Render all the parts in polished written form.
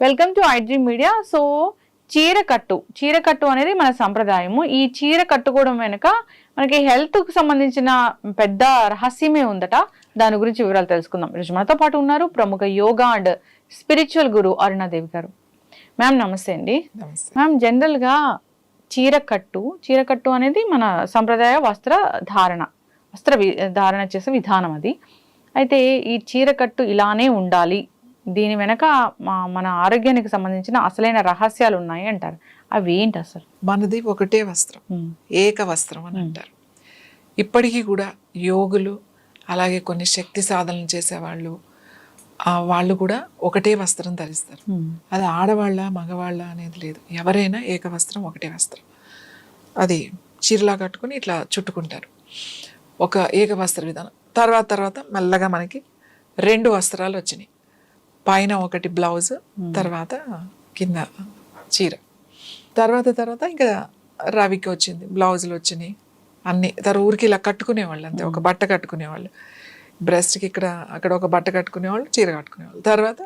Welcome to iDream media. So చీరకట్టు అనేది మన సంప్రదాయము. ఈ చీర కట్టుకోవడం వెనుక మనకి హెల్త్ కు సంబంధించిన పెద్ద రహస్యమే ఉందట. దాని గురించి వివరాలు తెలుసుకుందాం. ఈరోజు మనతో పాటు ఉన్నారు ప్రముఖ యోగా అండ్ స్పిరిచువల్ గురు అరుణాదేవి గారు. మ్యామ్ నమస్తే అండి. మ్యామ్, జనరల్ గా చీరకట్టు అనేది మన సంప్రదాయ వస్త్ర ధారణ చేసే విధానం అది. అయితే ఈ చీరకట్టు ఇలానే ఉండాలి, దీని వెనక మన ఆరోగ్యానికి సంబంధించిన అసలైన రహస్యాలు ఉన్నాయి అంటారు. అవి ఏంటి అసలు? మనది ఒకటే వస్త్రం, ఏక వస్త్రం అని అంటారు. ఇప్పటికీ కూడా యోగులు, అలాగే కొన్ని శక్తి సాధనలు చేసేవాళ్ళు, వాళ్ళు కూడా ఒకటే వస్త్రం ధరిస్తారు. అది ఆడవాళ్ళ మగవాళ్ళ అనేది లేదు, ఎవరైనా ఏక వస్త్రం, ఒకటే వస్త్రం. అది చీరలా కట్టుకుని ఇట్లా చుట్టుకుంటారు. ఒక ఏక వస్త్ర విధానం. తర్వాత మెల్లగా మనకి 2 వస్త్రాలు వచ్చినాయి. పైన ఒకటి బ్లౌజ్, తర్వాత కింద చీర. తర్వాత ఇంకా రవికి వచ్చింది, బ్లౌజులు వచ్చినాయి అన్ని. ఊరికి ఇలా కట్టుకునేవాళ్ళు అంతే, ఒక బట్ట కట్టుకునేవాళ్ళు. బ్రెస్ట్కి అక్కడ ఒక బట్ట కట్టుకునేవాళ్ళు, చీర కట్టుకునేవాళ్ళు. తర్వాత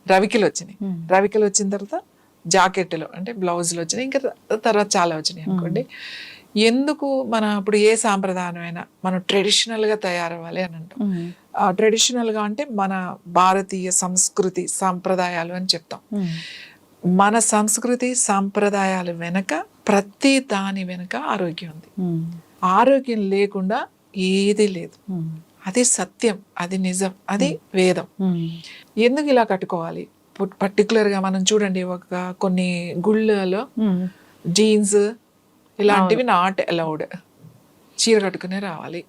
రవికిలు వచ్చినాయి. రవికిలు వచ్చిన తర్వాత జాకెట్లు అంటే బ్లౌజులు వచ్చినాయి. ఇంకా తర్వాత చాలా వచ్చినాయి అనుకోండి. ఎందుకు మన ఇప్పుడు ఏ సాంప్రదాయమైనా మనం ట్రెడిషనల్గా తయారవ్వాలి అని అంటాం. ట్రెడిషనల్గా అంటే మన భారతీయ సంస్కృతి సాంప్రదాయాలు అని చెప్తాం. మన సంస్కృతి సాంప్రదాయాల వెనక ప్రతి దాని వెనక ఆరోగ్యం ఉంది. ఆరోగ్యం లేకుండా ఏది లేదు. అది సత్యం, అది నిజం, అది వేదం. ఎందుకు ఇలా కట్టుకోవాలి? పర్టికులర్గా మనం చూడండి, కొన్ని గుళ్ళలో జీన్స్ ఇలాంటివి నాట్ అలౌడ్, చీర కట్టుకునే రావాలి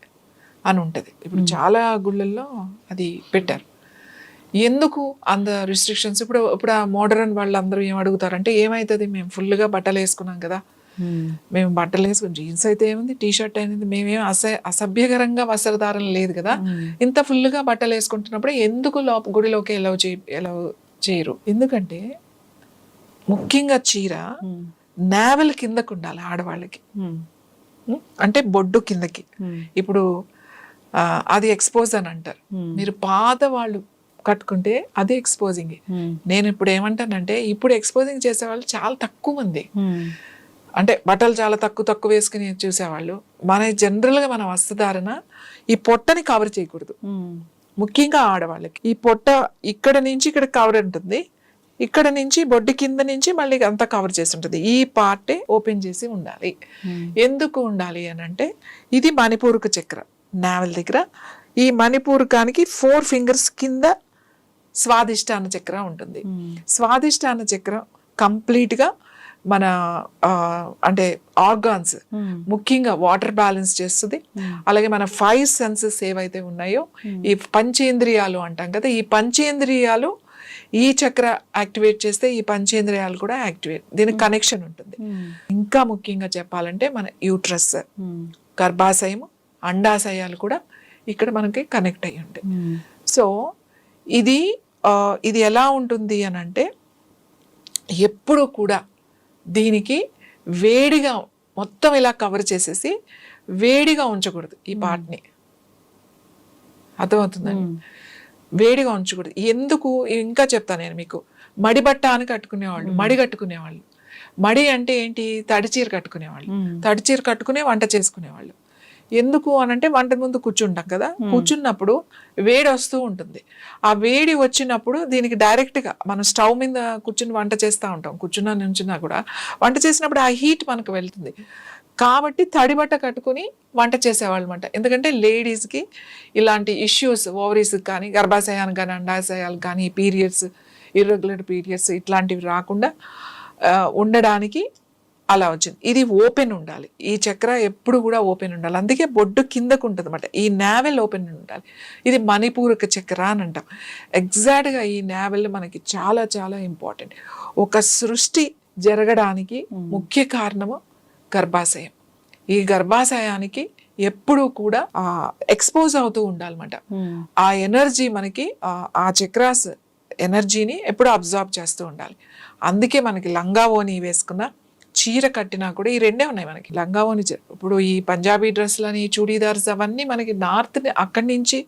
అని ఉంటుంది. ఇప్పుడు చాలా గుళ్ళల్లో అది పెట్టారు. ఎందుకు అంత రిస్ట్రిక్షన్స్? ఇప్పుడు ఆ మోడర్న్ వాళ్ళందరూ ఏం అడుగుతారంటే, ఏమవుతుంది, మేము ఫుల్గా బట్టలు వేసుకున్నాం కదా, మేము బట్టలు వేసుకుని జీన్స్ అయితే ఏముంది, టీ షర్ట్ అనేది, మేమేం అసభ్యకరంగా వస్త్రధారణ లేదు కదా, ఇంత ఫుల్గా బట్టలు వేసుకుంటున్నప్పుడు ఎందుకు గుడిలోకి ఎలవ్ చేయరు? ఎందుకంటే ముఖ్యంగా చీర నేవల్ కిందకు ఉండాలి ఆడవాళ్ళకి, అంటే బొడ్డు కిందకి. ఇప్పుడు అది ఎక్స్పోజ్ అని అంటారు. మీరు పాత వాళ్ళు కట్టుకుంటే అది ఎక్స్పోజింగ్. నేను ఇప్పుడు ఏమంటానంటే, ఇప్పుడు ఎక్స్పోజింగ్ చేసేవాళ్ళు చాలా తక్కువ మంది. అంటే బట్టలు చాలా తక్కువ వేసుకుని చూసేవాళ్ళు. జనరల్గా మన వస్త్రధారణ ఈ పొట్టని కవర్ చేయకూడదు. ముఖ్యంగా ఆడవాళ్ళకి ఈ పొట్ట ఇక్కడ నుంచి ఇక్కడ కవర్ ఉంటుంది, ఇక్కడ నుంచి బొడ్డు కింద నుంచి మళ్ళీ అంతా కవర్ చేసి ఉంటుంది. ఈ పార్టే ఓపెన్ చేసి ఉండాలి. ఎందుకు ఉండాలి అని అంటే, ఇది మణిపూరక చక్రం నావెల్ దగ్గర. ఈ మణిపూరకానికి 4 ఫింగర్స్ కింద స్వాదిష్టాన చక్రం ఉంటుంది. స్వాదిష్టాన చక్రం కంప్లీట్ గా మన అంటే ఆర్గాన్స్, ముఖ్యంగా వాటర్ బ్యాలెన్స్ చేస్తుంది. అలాగే మన 5 సెన్సెస్ ఏవైతే ఉన్నాయో, ఈ పంచేంద్రియాలు అంటాం కదా, ఈ పంచేంద్రియాలు ఈ చక్ర యాక్టివేట్ చేస్తే ఈ పంచేంద్రియాలు కూడా యాక్టివేట్, దీనికి కనెక్షన్ ఉంటుంది. ఇంకా ముఖ్యంగా చెప్పాలంటే మన యూట్రస్, గర్భాశయం, అండాశయాలు కూడా ఇక్కడ మనకి కనెక్ట్ అయ్యి ఉంటాయి. సో ఇది ఎలా ఉంటుంది అని అంటే, ఎప్పుడు కూడా దీనికి వేడిగా మొత్తం ఇలా కవర్ చేసేసి వేడిగా ఉంచకూడదు ఈ పార్ట్ని. అర్థమవుతుందండి? వేడిగా ఉంచకూడదు. ఎందుకు ఇంకా చెప్తాను నేను మీకు. మడిబట్ట అని కట్టుకునేవాళ్ళు, మడి కట్టుకునేవాళ్ళు. మడి అంటే ఏంటి? తడిచీర కట్టుకునేవాళ్ళు. తడిచీర కట్టుకునే వంట చేసుకునేవాళ్ళు. ఎందుకు అనంటే, వంట ముందు కూర్చుంటాం కదా, కూర్చున్నప్పుడు వేడి వస్తూ ఉంటుంది. ఆ వేడి వచ్చినప్పుడు దీనికి డైరెక్ట్గా మనం స్టవ్ మీద కూర్చుని వంట చేస్తూ ఉంటాం, నుంచున్నా కూడా వంట చేసినప్పుడు ఆ హీట్ మనకు వెళ్తుంది. కాబట్టి తడిబట్ట కట్టుకుని వంట చేసేవాళ్ళు అనమాట. ఎందుకంటే లేడీస్కి ఇలాంటి ఇష్యూస్, ఓవరీస్కి కానీ, గర్భాశయానికి కానీ, అండాశయాలకు కానీ, పీరియడ్స్, ఇర్రెగ్యులర్ పీరియడ్స్ ఇట్లాంటివి రాకుండా ఉండడానికి అలా వచ్చింది. ఇది ఓపెన్ ఉండాలి, ఈ చక్ర ఎప్పుడు కూడా ఓపెన్ ఉండాలి. అందుకే బొడ్డు కిందకు ఉంటుంది అనమాట. ఈ నావెల్ ఓపెన్ ఉండాలి. ఇది మణిపూరక చక్ర అని అంటాం. ఎగ్జాక్ట్గా ఈ నావెల్ మనకి చాలా చాలా ఇంపార్టెంట్. ఒక సృష్టి జరగడానికి ముఖ్య కారణము గర్భాశయం. ఈ గర్భాశయానికి ఎప్పుడూ కూడా ఎక్స్పోజ్ అవుతూ ఉండాలన్నమాట. ఆ ఎనర్జీ మనకి, ఆ చక్రాస్ ఎనర్జీని ఎప్పుడు అబ్జార్బ్ చేస్తూ ఉండాలి. అందుకే మనకి లంగావోని వేసుకున్న, చీర కట్టినా కూడా ఈ 2 ఉన్నాయి మనకి. లంగావోని, ఇప్పుడు ఈ పంజాబీ డ్రెస్లని, చూడీదార్స్ అవన్నీ మనకి నార్త్ అక్కడి నుంచి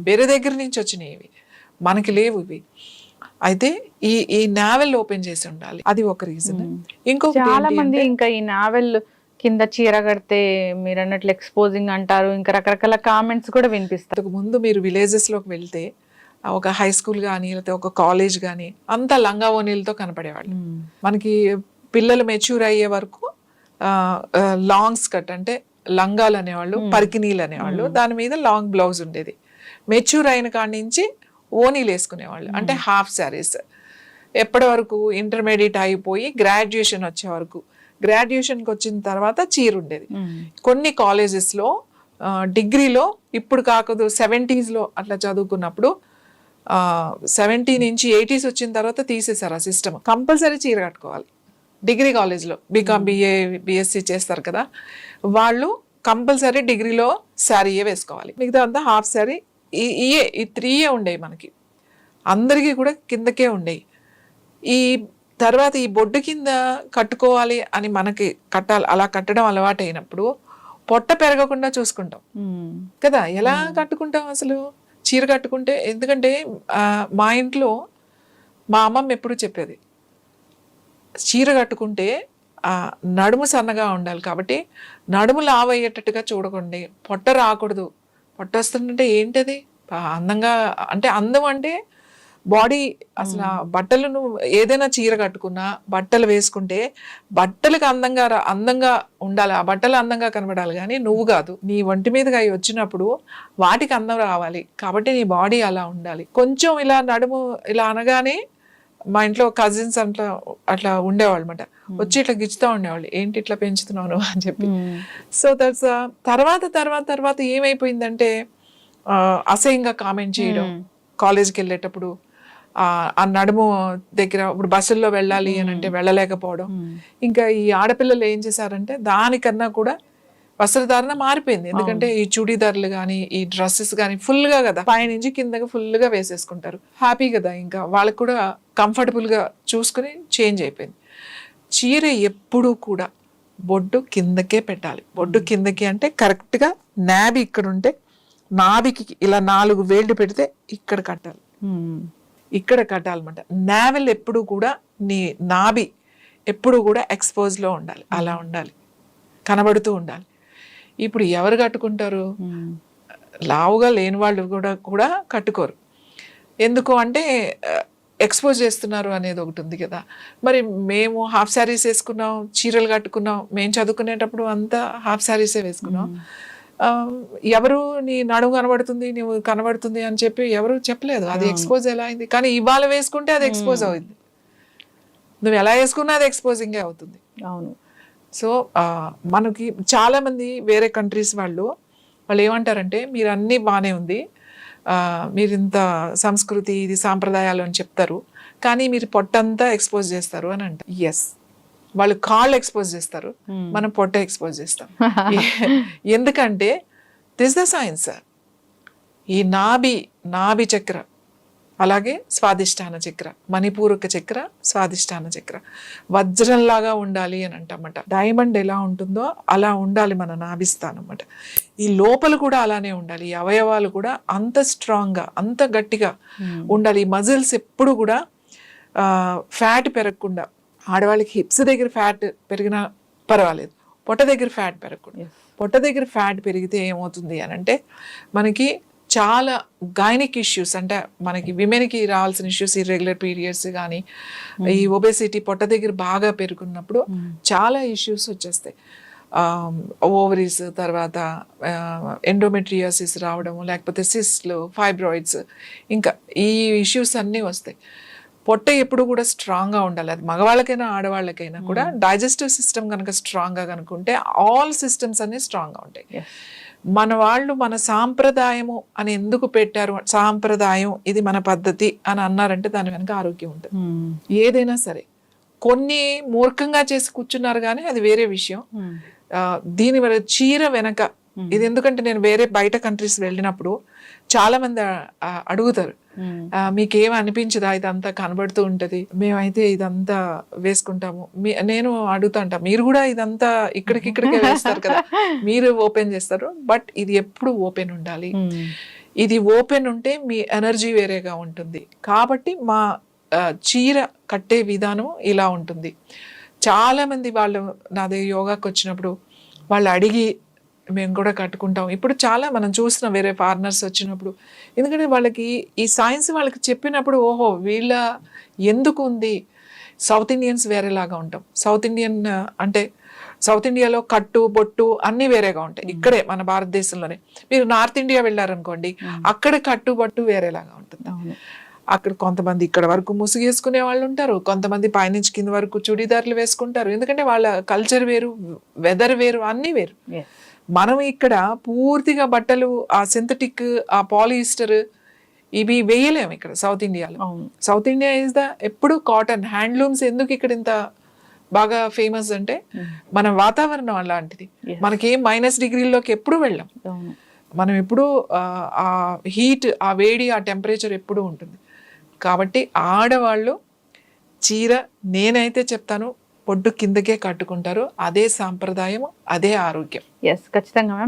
వేరే దగ్గర నుంచి వచ్చినాయి, ఇవి మనకి లేవు. ఇవి అయితే ఈ నావెల్ ఓపెన్ చేసి ఉండాలి, అది ఒక రీజన్. ఇంకొకటి చాలా ఏంటి మంది అంటే, ఇంకా ఈ నావెల్ కింద చీర కడితే మీరు అన్నట్లు ఎక్స్పోజింగ్ అంటారు, ఇంకా రకరకాల కామెంట్స్ కూడా వినిపిస్తారు. అంతకు ముందు మీరు విలేజెస్ లోకి వెళ్తే ఒక హై స్కూల్ కానీ లేకపోతే ఒక కాలేజ్ కానీ అంతా లంగా ఓనీలతో కనపడేవాళ్ళు. మనకి పిల్లలు మెచ్యూర్ అయ్యే వరకు లాంగ్ స్కర్ట్ అంటే లంగాలు అనేవాళ్ళు, పరికినీలు అనేవాళ్ళు, దాని మీద లాంగ్ బ్లౌజ్ ఉండేది. మెచ్యూర్ అయిన కాడి నుంచి ఓనీలు వేసుకునేవాళ్ళు, అంటే హాఫ్ శారీస్. ఎప్పటి వరకు ఇంటర్మీడియట్ అయిపోయి గ్రాడ్యుయేషన్ వచ్చే వరకు. గ్రాడ్యుయేషన్కి వచ్చిన తర్వాత చీర ఉండేది. కొన్ని కాలేజెస్లో డిగ్రీలో ఇప్పుడు కాకదు 70s లో అట్లా చదువుకున్నప్పుడు 70 నుంచి 80s వచ్చిన తర్వాత తీసేశారు ఆ సిస్టమ్. కంపల్సరీ చీర కట్టుకోవాలి. డిగ్రీ కాలేజ్లో బీకామ్ బిఏ బిఎస్సి చేస్తారు కదా, వాళ్ళు కంపల్సరీ డిగ్రీలో శారీయే వేసుకోవాలి, మిగతా అంతా హాఫ్ శారీ. ఈ 3 ఉండేవి మనకి, అందరికీ కూడా కిందకే ఉండేవి. ఈ తర్వాత ఈ బొడ్డు కింద కట్టుకోవాలి అని మనకి కట్టాలి, అలా కట్టడం అలవాటు అయినప్పుడు పొట్ట పెరగకుండా చూసుకుంటాం కదా. ఎలా కట్టుకుంటాం అసలు చీర కట్టుకుంటే? ఎందుకంటే మా ఇంట్లో మా అమ్మమ్మ ఎప్పుడు చెప్పేది, చీర కట్టుకుంటే నడుము సన్నగా ఉండాలి కాబట్టి నడుము లావు అయ్యేటట్టుగా చూడకండి, పొట్ట రాకూడదు. పొట్ట వస్తుందంటే ఏంటది? అందంగా అంటే అందం అంటే బాడీ. అసలు బట్టలు నువ్వు ఏదైనా చీర కట్టుకున్నా బట్టలు వేసుకుంటే బట్టలకు అందంగా ఉండాలి, ఆ బట్టలు అందంగా కనబడాలి, కానీ నువ్వు కాదు. నీ ఒంటి మీదగా అవి వచ్చినప్పుడు వాటికి అందం రావాలి కాబట్టి నీ బాడీ అలా ఉండాలి. కొంచెం ఇలా నడుము ఇలా అనగానే మా ఇంట్లో కజిన్స్ అట్లా ఉండేవాళ్ళు అనమాట, వచ్చి ఇట్లా గిచ్చుతూ ఉండేవాళ్ళు, ఏంటి ఇట్లా పెంచుతున్నాను అని చెప్పి. సో దట్స్ తర్వాత ఏమైపోయిందంటే అసహ్యంగా కామెంట్ చేయడం. కాలేజ్కి వెళ్ళేటప్పుడు ఆ నడుము దగ్గర ఇప్పుడు బస్సుల్లో వెళ్ళాలి అని అంటే వెళ్ళలేకపోవడం. ఇంకా ఈ ఆడపిల్లలు ఏం చేశారంటే దానికన్నా కూడా వస్త్రధారణ మారిపోయింది. ఎందుకంటే ఈ చుడీదార్లు కానీ ఈ డ్రెస్సెస్ కానీ ఫుల్గా కదా, పైనుంచి కిందకి ఫుల్గా వేసేసుకుంటారు, హ్యాపీ కదా, ఇంకా వాళ్ళకి కూడా కంఫర్టబుల్గా చూసుకుని చేంజ్ అయిపోయింది. చీర ఎప్పుడూ కూడా బొడ్డు కిందకే పెట్టాలి. బొడ్డు కిందకి అంటే కరెక్ట్గా నాభి ఇక్కడ ఉంటే నాభికి ఇలా 4 వేళ్ళు పెడితే ఇక్కడ కట్టాలి, ఇక్కడ కట్టాలన్నమాట. నావెల్ ఎప్పుడు కూడా నీ నాభి ఎప్పుడు కూడా ఎక్స్పోజ్లో ఉండాలి, అలా ఉండాలి, కనబడుతూ ఉండాలి. ఇప్పుడు ఎవరు కట్టుకుంటారు? లావుగా లేని వాళ్ళు కూడా కట్టుకోరు. ఎందుకు అంటే ఎక్స్పోజ్ చేస్తున్నారు అనేది ఒకటి ఉంది కదా. మరి మేము హాఫ్ శారీస్ వేసుకున్నాం, చీరలు కట్టుకున్నాం, మేము చదువుకునేటప్పుడు అంతా హాఫ్ శారీసే వేసుకున్నాం. ఎవరు నీ నడుము కనబడుతుంది నువ్వు కనబడుతుంది అని చెప్పి ఎవరు చెప్పలేదు. అది ఎక్స్పోజ్ ఎలా అయింది? కానీ ఇవాళ వేసుకుంటే అది ఎక్స్పోజ్ అవుతుంది, నువ్వు ఎలా వేసుకున్నా అది ఎక్స్పోజింగే అవుతుంది. అవును. సో మనకి చాలా మంది వేరే కంట్రీస్ వాళ్ళు ఏమంటారంటే, మీరు అన్నీ బాగానే ఉంది, మీరు ఇంత సంస్కృతి ఇది సాంప్రదాయాలు అని చెప్తారు, కానీ మీరు పొట్టంతా ఎక్స్పోజ్ చేస్తారు అని అంట. ఎస్, వాళ్ళు కాళ్ళు ఎక్స్పోజ్ చేస్తారు, మనం పొట్ట ఎక్స్పోజ్ చేస్తాం. ఎందుకంటే దిస్ ద సైన్స్. ఈ నాభి చక్ర, అలాగే స్వాదిష్టాన చక్ర, మణిపూరక చక్ర, స్వాదిష్టాన చక్ర వజ్రంలాగా ఉండాలి అని అంటమాట. డైమండ్ ఎలా ఉంటుందో అలా ఉండాలి మన నాభిస్థానం అన్నమాట. ఈ లోపల కూడా అలానే ఉండాలి, ఈ అవయవాలు కూడా అంత స్ట్రాంగ్గా అంత గట్టిగా ఉండాలి. ఈ మజిల్స్ ఎప్పుడు కూడా ఫ్యాట్ పెరగకుండా, ఆడవాళ్ళకి హిప్స్ దగ్గర ఫ్యాట్ పెరిగినా పర్వాలేదు, పొట్ట దగ్గర ఫ్యాట్ పెరగకూడదు. పొట్ట దగ్గర ఫ్యాట్ పెరిగితే ఏమవుతుంది అని అంటే మనకి చాలా గైనిక్ ఇష్యూస్, అంటే మనకి విమెన్కి రావాల్సిన ఇష్యూస్, ఇర్రెగ్యులర్ పీరియడ్స్ కానీ ఈ ఒబెసిటీ పొట్ట దగ్గర బాగా పెరుగున్నప్పుడు చాలా ఇష్యూస్ వచ్చేస్తాయి. ఓవరీస్, తర్వాత ఎండోమెట్రియోసిస్ రావడము, లేకపోతే సిస్ట్లు, ఫైబ్రాయిడ్స్, ఇంకా ఈ ఇష్యూస్ అన్నీ వస్తాయి. పొట్ట ఎప్పుడు కూడా స్ట్రాంగ్గా ఉండాలి. అది మగవాళ్ళకైనా ఆడవాళ్ళకైనా కూడా డైజెస్టివ్ సిస్టమ్ కనుక స్ట్రాంగ్గా కనుకుంటే ఆల్ సిస్టమ్స్ అన్నీ స్ట్రాంగ్గా ఉంటాయి. మన వాళ్ళు మన సాంప్రదాయము అని ఎందుకు పెట్టారు? సాంప్రదాయం ఇది మన పద్ధతి అని అన్నారంటే దాని వెనక ఆరోగ్యం ఉంటుంది. ఏదైనా సరే కొన్ని మూర్ఖంగా చేసి కూర్చున్నారు కానీ అది వేరే విషయం. దీని వల్ల చీర వెనక ఇది ఎందుకంటే నేను వేరే బయట కంట్రీస్ వెళ్ళినప్పుడు చాలా మంది అడుగుతారు, మీకేం అనిపించదా ఇదంతా కనబడుతూ ఉంటది, మేమైతే ఇదంతా వేసుకుంటాము. నేను అడుగుతా ఉంటా, మీరు కూడా ఇదంతా ఇక్కడికిక్కడికే వేస్తారు కదా, మీరు ఓపెన్ చేస్తారు, బట్ ఇది ఎప్పుడు ఓపెన్ ఉండాలి. ఇది ఓపెన్ ఉంటే మీ ఎనర్జీ వేరేగా ఉంటుంది. కాబట్టి చీర కట్టే విధానం ఇలా ఉంటుంది. చాలామంది వాళ్ళు నా దగ్గర యోగాకి వచ్చినప్పుడు వాళ్ళు అడిగి మేము కూడా కట్టుకుంటాం. ఇప్పుడు చాలా మనం చూసిన వేరే ఫారినర్స్ వచ్చినప్పుడు, ఎందుకంటే వాళ్ళకి ఈ సైన్స్ వాళ్ళకి చెప్పినప్పుడు ఓహో వీళ్ళ ఎందుకు ఉంది. సౌత్ ఇండియన్స్ వేరేలాగా ఉంటాం. సౌత్ ఇండియన్ అంటే సౌత్ ఇండియాలో కట్టు బొట్టు అన్నీ వేరేగా ఉంటాయి. ఇక్కడే మన భారతదేశంలోనే. మీరు నార్త్ ఇండియా వెళ్ళారనుకోండి, అక్కడ కట్టు బొట్టు వేరేలాగా ఉంటుంది. అక్కడ కొంతమంది ఇక్కడ వరకు ముసుగేసుకునే వాళ్ళు ఉంటారు, కొంతమంది పైనుంచి కింద వరకు చుడీదార్లు వేసుకుంటారు. ఎందుకంటే వాళ్ళ కల్చర్ వేరు, వెదర్ వేరు, అన్నీ వేరు. మనం ఇక్కడ పూర్తిగా బట్టలు ఆ సింథటిక్, ఆ పాలిస్టర్ ఇవి వేయలేము ఇక్కడ సౌత్ ఇండియాలో. సౌత్ ఇండియా ఇస్ ద ఎప్పుడు కాటన్ హ్యాండ్లూమ్స్. ఎందుకు ఇక్కడ ఇంత బాగా ఫేమస్ అంటే మన వాతావరణం అలాంటిది. మనకేం -డిగ్రీల్లోకి ఎప్పుడు వెళ్ళాం. మనం ఎప్పుడు ఆ హీట్, ఆ వేడి, ఆ టెంపరేచర్ ఎప్పుడు ఉంటుంది. కాబట్టి ఆడవాళ్ళు చీర నేనైతే చెప్తాను పొడ్డు కిందకే కట్టుకుంటారు. అదే సాంప్రదాయం, అదే ఆరోగ్యం. ఖచ్చితంగా మ్యామ్.